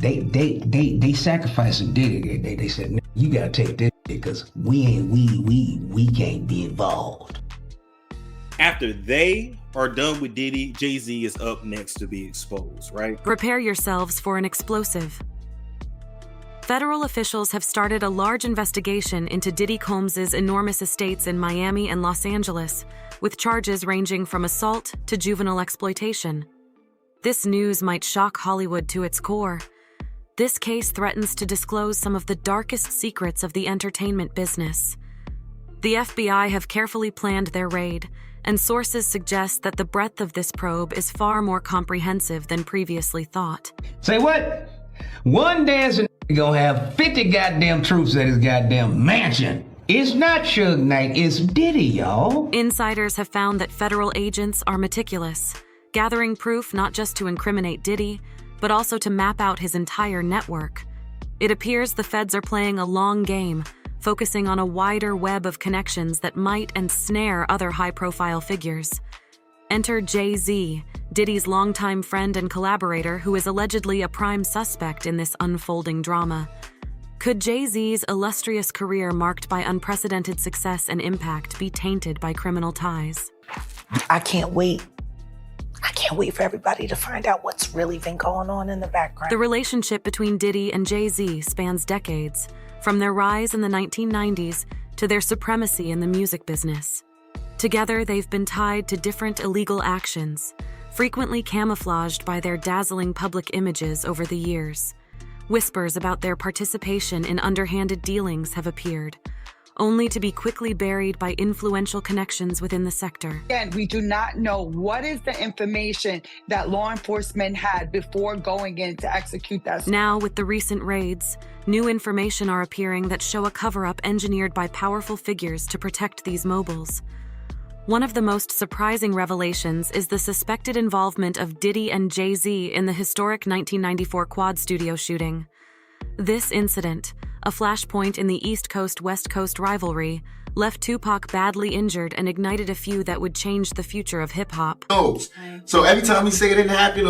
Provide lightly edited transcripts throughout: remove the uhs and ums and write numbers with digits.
They sacrificing Diddy. They said, you gotta take this because we can't be involved. After they are done with Diddy, Jay-Z is up next to be exposed, right? Prepare yourselves for an explosive. Federal officials have started a large investigation into Diddy Colmes' enormous estates in Miami and Los Angeles, with charges ranging from assault to juvenile exploitation. This news might shock Hollywood to its core. This case threatens to disclose some of the darkest secrets of the entertainment business. The FBI have carefully planned their raid, and sources suggest that the breadth of this probe is far more comprehensive than previously thought. Say what? One dancing gonna have 50 goddamn troops at his goddamn mansion. It's not Suge Knight, it's Diddy, y'all. Insiders have found that federal agents are meticulous, gathering proof not just to incriminate Diddy, but also to map out his entire network. It appears the feds are playing a long game, focusing on a wider web of connections that might ensnare other high-profile figures. Enter Jay-Z, Diddy's longtime friend and collaborator who is allegedly a prime suspect in this unfolding drama. Could Jay-Z's illustrious career marked by unprecedented success and impact be tainted by criminal ties? I can't wait. I can't wait for everybody to find out what's really been going on in the background. The relationship between Diddy and Jay-Z spans decades, from their rise in the 1990s to their supremacy in the music business. Together, they've been tied to different illegal actions, frequently camouflaged by their dazzling public images over the years. Whispers about their participation in underhanded dealings have appeared, only to be quickly buried by influential connections within the sector. Again, we do not know what is the information that law enforcement had before going in to execute that. Now, with the recent raids, new information are appearing that show a cover-up engineered by powerful figures to protect these mobiles. One of the most surprising revelations is the suspected involvement of Diddy and Jay-Z in the historic 1994 Quad Studio shooting. This incident, a flashpoint in the East Coast-West Coast rivalry, left Tupac badly injured and ignited a feud that would change the future of hip-hop. So every time he say it didn't happen,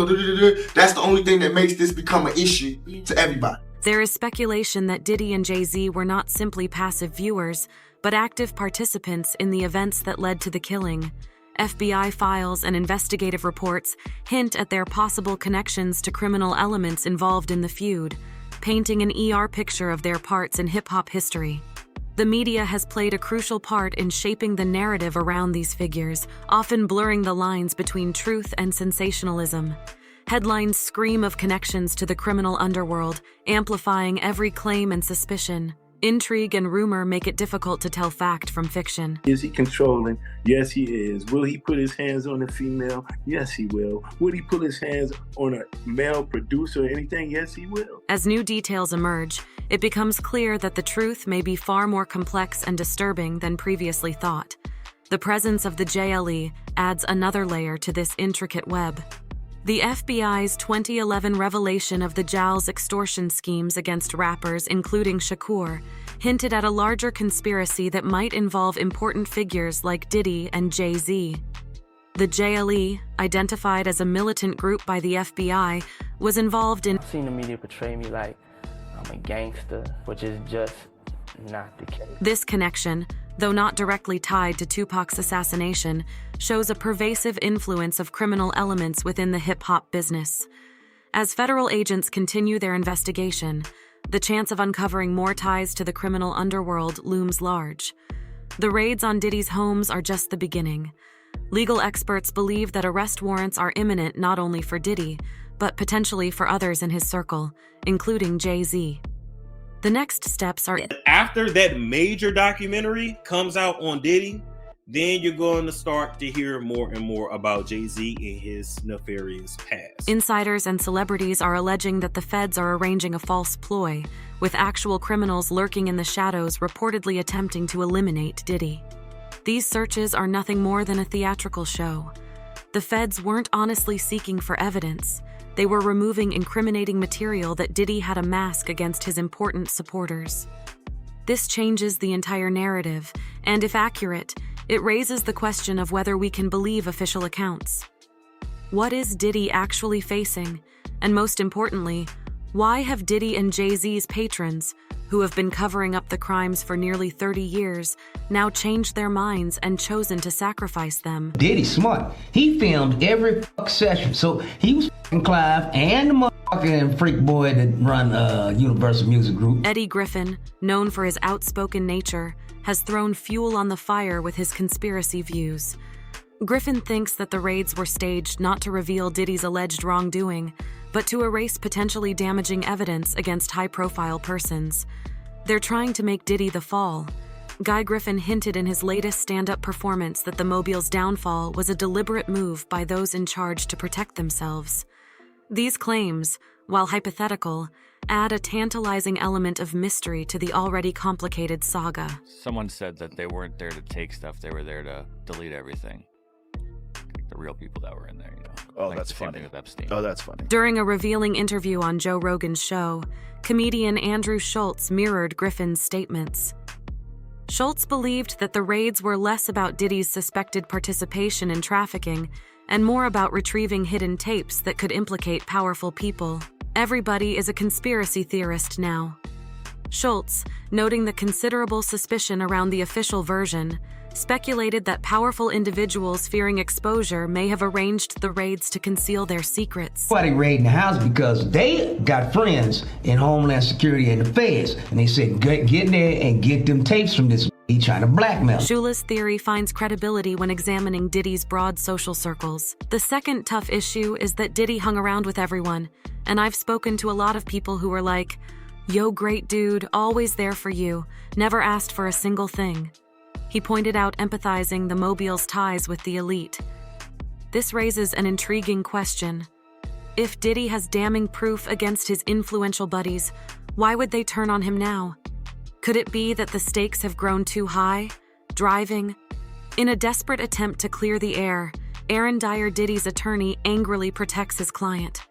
that's the only thing that makes this become an issue to everybody. There is speculation that Diddy and Jay-Z were not simply passive viewers, but active participants in the events that led to the killing. FBI files and investigative reports hint at their possible connections to criminal elements involved in the feud, painting an ER picture of their parts in hip-hop history. The media has played a crucial part in shaping the narrative around these figures, often blurring the lines between truth and sensationalism. Headlines scream of connections to the criminal underworld, amplifying every claim and suspicion. Intrigue and rumor make it difficult to tell fact from fiction. Is he controlling? Yes, he is. Will he put his hands on a female? Yes, he will. Would he put his hands on a male producer or anything? Yes, he will. As new details emerge, it becomes clear that the truth may be far more complex and disturbing than previously thought. The presence of the JLE adds another layer to this intricate web. The FBI's 2011 revelation of the Jowls extortion schemes against rappers, including Shakur, hinted at a larger conspiracy that might involve important figures like Diddy and Jay-Z. The JLE, identified as a militant group by the FBI, was involved in... I've seen the media portray me like I'm a gangster, which is just not the case. This connection, though not directly tied to Tupac's assassination, shows a pervasive influence of criminal elements within the hip-hop business. As federal agents continue their investigation, the chance of uncovering more ties to the criminal underworld looms large. The raids on Diddy's homes are just the beginning. Legal experts believe that arrest warrants are imminent not only for Diddy, but potentially for others in his circle, including Jay-Z. The next steps are... After that major documentary comes out on Diddy, then you're going to start to hear more and more about Jay-Z and his nefarious past. Insiders and celebrities are alleging that the feds are arranging a false ploy, with actual criminals lurking in the shadows reportedly attempting to eliminate Diddy. These searches are nothing more than a theatrical show. The feds weren't honestly seeking for evidence. They were removing incriminating material that Diddy had amassed against his important supporters. This changes the entire narrative, and if accurate, it raises the question of whether we can believe official accounts. What is Diddy actually facing? And most importantly, Why have Diddy and Jay-Z's patrons, who have been covering up the crimes for nearly 30 years, now changed their minds and chosen to sacrifice them? Diddy smart. He filmed every session. So he was Clive and the motherfucking freak boy that run Universal Music Group. Eddie Griffin, known for his outspoken nature, has thrown fuel on the fire with his conspiracy views. Griffin thinks that the raids were staged not to reveal Diddy's alleged wrongdoing, but to erase potentially damaging evidence against high-profile persons. They're trying to make Diddy the fall. Guy Griffin hinted in his latest stand-up performance that the Mobile's downfall was a deliberate move by those in charge to protect themselves. These claims, while hypothetical, add a tantalizing element of mystery to the already complicated saga. Someone said that they weren't there to take stuff, they were there to delete everything. The real people that were in there, you know. Oh, like that's the same funny. thing with Epstein. Oh, that's funny. During a revealing interview on Joe Rogan's show, comedian Andrew Schultz mirrored Griffin's statements. Schultz believed that the raids were less about Diddy's suspected participation in trafficking and more about retrieving hidden tapes that could implicate powerful people. Everybody is a conspiracy theorist now. Schultz, noting the considerable suspicion around the official version, speculated that powerful individuals fearing exposure may have arranged the raids to conceal their secrets. Why they raiding the house? Because they got friends in Homeland Security and the feds, and they said get in there and get them tapes from this. He trying to blackmail. Shula's theory finds credibility when examining Diddy's broad social circles. The second tough issue is that Diddy hung around with everyone, and I've spoken to a lot of people who were like, "Yo, great dude, always there for you, never asked for a single thing." He pointed out empathizing the Mobile's ties with the elite. This raises an intriguing question. If Diddy has damning proof against his influential buddies, why would they turn on him now? Could it be that the stakes have grown too high? Driving? In a desperate attempt to clear the air, Aaron Dyer, Diddy's attorney, angrily protects his client.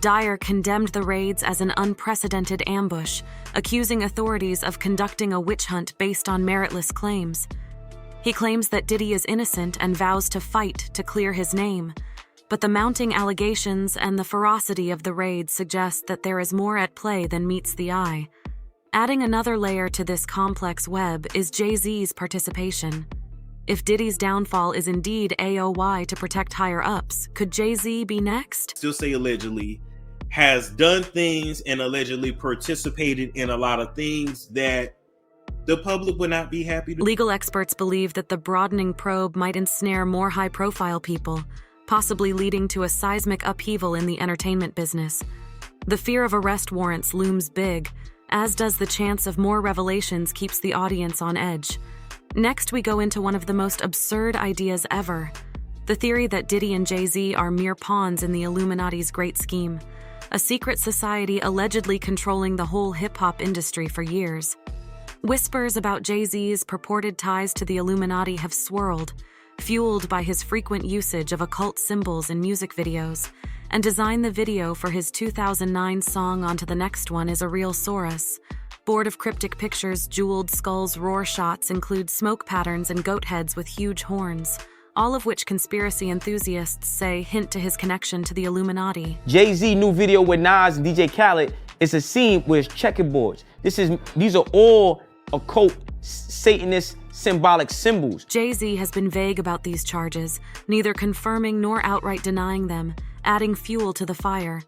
Dyer condemned the raids as an unprecedented ambush, accusing authorities of conducting a witch hunt based on meritless claims. He claims that Diddy is innocent and vows to fight to clear his name, but the mounting allegations and the ferocity of the raids suggest that there is more at play than meets the eye. Adding another layer to this complex web is Jay-Z's participation. If Diddy's downfall is indeed AOY to protect higher-ups, could Jay-Z be next? Still say allegedly, has done things and allegedly participated in a lot of things that the public would not be happy to. Legal experts believe that the broadening probe might ensnare more high-profile people, possibly leading to a seismic upheaval in the entertainment business. The fear of arrest warrants looms big, as does the chance of more revelations keeps the audience on edge. Next, we go into one of the most absurd ideas ever, the theory that Diddy and Jay-Z are mere pawns in the Illuminati's great scheme, a secret society allegedly controlling the whole hip-hop industry for years. Whispers about Jay-Z's purported ties to the Illuminati have swirled, fueled by his frequent usage of occult symbols in music videos, and designed the video for his 2009 song Onto the Next One is a real Saurus. Board of cryptic pictures, jeweled skulls, roar shots include smoke patterns and goat heads with huge horns, all of which conspiracy enthusiasts say hint to his connection to the Illuminati. Jay-Z new video with Nas and DJ Khaled is a scene with checkerboards. These are all occult, Satanist, symbolic symbols. Jay-Z has been vague about these charges, neither confirming nor outright denying them, adding fuel to the fire.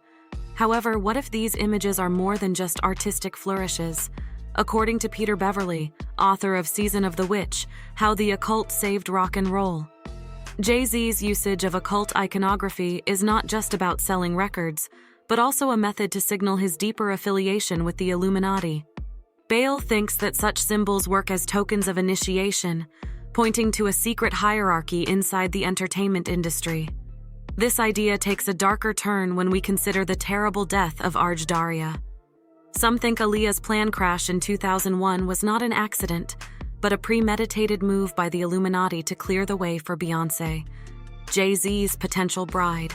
However, what if these images are more than just artistic flourishes? According to Peter Beverly, author of Season of the Witch, How the Occult Saved Rock and Roll, Jay-Z's usage of occult iconography is not just about selling records, but also a method to signal his deeper affiliation with the Illuminati. Bale thinks that such symbols work as tokens of initiation, pointing to a secret hierarchy inside the entertainment industry. This idea takes a darker turn when we consider the terrible death of Arj Daria. Some think Aaliyah's plane crash in 2001 was not an accident, but a premeditated move by the Illuminati to clear the way for Beyoncé, Jay-Z's potential bride.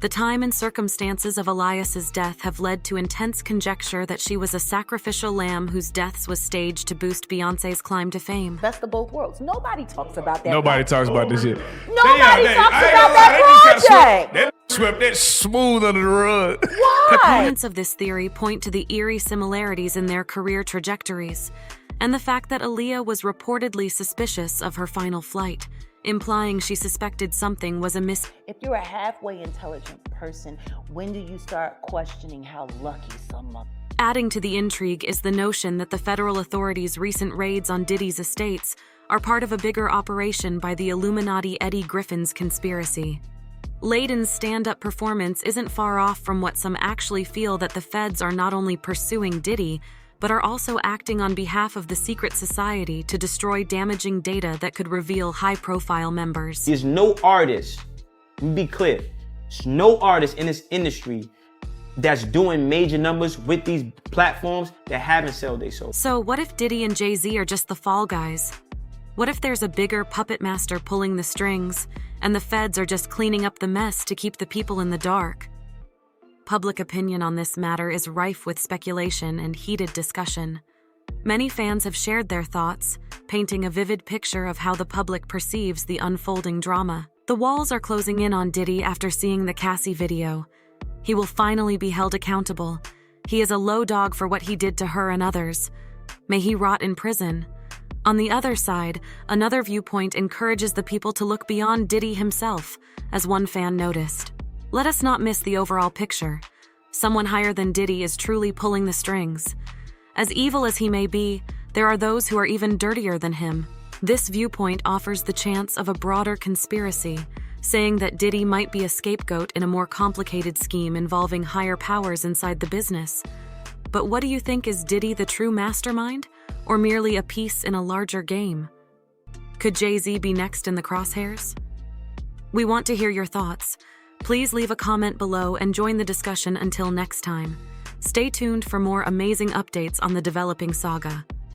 The time and circumstances of Elias's death have led to intense conjecture that she was a sacrificial lamb whose death was staged to boost Beyoncé's climb to fame. Best of both worlds. Nobody talks about that. Nobody talks about this shit. Nobody talks about that project. swept that smooth under the rug. Proponents of this theory point to the eerie similarities in their career trajectories, and the fact that Aaliyah was reportedly suspicious of her final flight, implying she suspected something was amiss. If you're a halfway intelligent person, when do you start questioning how lucky some of... Adding to the intrigue is the notion that the federal authorities' recent raids on Diddy's estates are part of a bigger operation by the Illuminati Eddie Griffin's conspiracy. Layden's stand-up performance isn't far off from what some actually feel, that the feds are not only pursuing Diddy, but are also acting on behalf of the secret society to destroy damaging data that could reveal high-profile members. There's no artist, let me be clear, there's no artist in this industry that's doing major numbers with these platforms that haven't sold their soul. So what if Diddy and Jay-Z are just the fall guys? What if there's a bigger puppet master pulling the strings, and the feds are just cleaning up the mess to keep the people in the dark? Public opinion on this matter is rife with speculation and heated discussion. Many fans have shared their thoughts, painting a vivid picture of how the public perceives the unfolding drama. The walls are closing in on Diddy after seeing the Cassie video. He will finally be held accountable. He is a low dog for what he did to her and others. May he rot in prison. On the other side, another viewpoint encourages the people to look beyond Diddy himself, as one fan noticed. Let us not miss the overall picture. Someone higher than Diddy is truly pulling the strings. As evil as he may be, there are those who are even dirtier than him. This viewpoint offers the chance of a broader conspiracy, saying that Diddy might be a scapegoat in a more complicated scheme involving higher powers inside the business. But what do you think, is Diddy the true mastermind, or merely a piece in a larger game? Could Jay-Z be next in the crosshairs? We want to hear your thoughts. Please leave a comment below and join the discussion until next time. Stay tuned for more amazing updates on the developing saga.